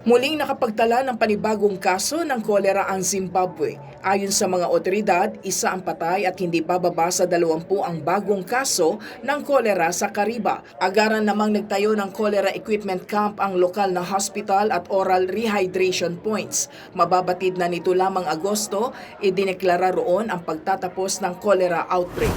Muling nakapagtala ng panibagong kaso ng kolera ang Zimbabwe. Ayon sa mga otoridad, isa ang patay at hindi bababa sa 20 ang bagong kaso ng kolera sa Kariba. Agaran namang nagtayo ng cholera equipment camp ang lokal na hospital at oral rehydration points. Mababatid na nito lamang Agosto, idineklara roon ang pagtatapos ng cholera outbreak.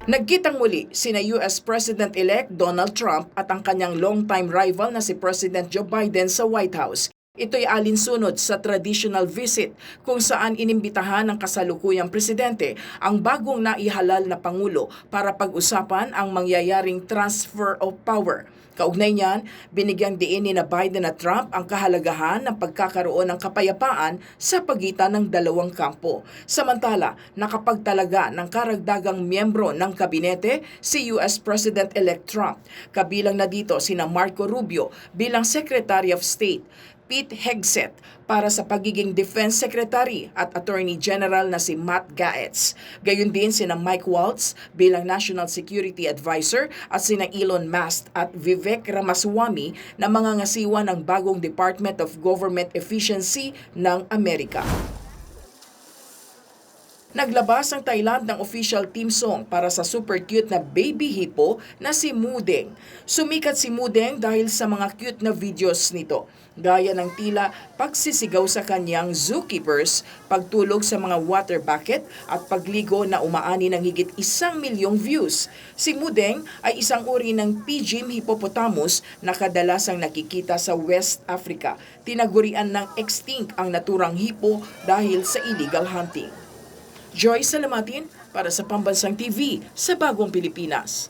Nagkitang muli sina US President-elect Donald Trump at ang kanyang longtime rival na si President Joe Biden sa White House. Ito'y alinsunod sa traditional visit kung saan inimbitahan ng kasalukuyang presidente ang bagong naihalal na Pangulo para pag-usapan ang mangyayaring transfer of power. Kaugnay niyan, binigyang diin ni Biden at Trump ang kahalagahan ng pagkakaroon ng kapayapaan sa pagitan ng dalawang kampo. Samantala, nakapagtalaga ng karagdagang miyembro ng kabinete si US President-elect Trump. Kabilang na dito sina Marco Rubio bilang Secretary of State, Pete Hegseth para sa pagiging Defense Secretary at Attorney General na si Matt Gaetz. Gayon din sina Mike Waltz bilang National Security Advisor at sina Elon Musk at Vivek Ramaswamy na mga ngasiwa ng bagong Department of Government Efficiency ng Amerika. Naglabas ang Thailand ng official team song para sa super cute na baby hippo na si Mudeng. Sumikat si Mudeng dahil sa mga cute na videos nito, gaya ng tila pagsisigaw sa kanyang zookeepers, pagtulog sa mga water bucket at pagligo na umaani ng higit 1,000,000 views. Si Mudeng ay isang uri ng Pigeon hippopotamus na kadalasang nakikita sa West Africa. Tinagurian ng extinct ang naturang hippo dahil sa illegal hunting. Joy Salamatin para sa Pambansang TV sa Bagong Pilipinas.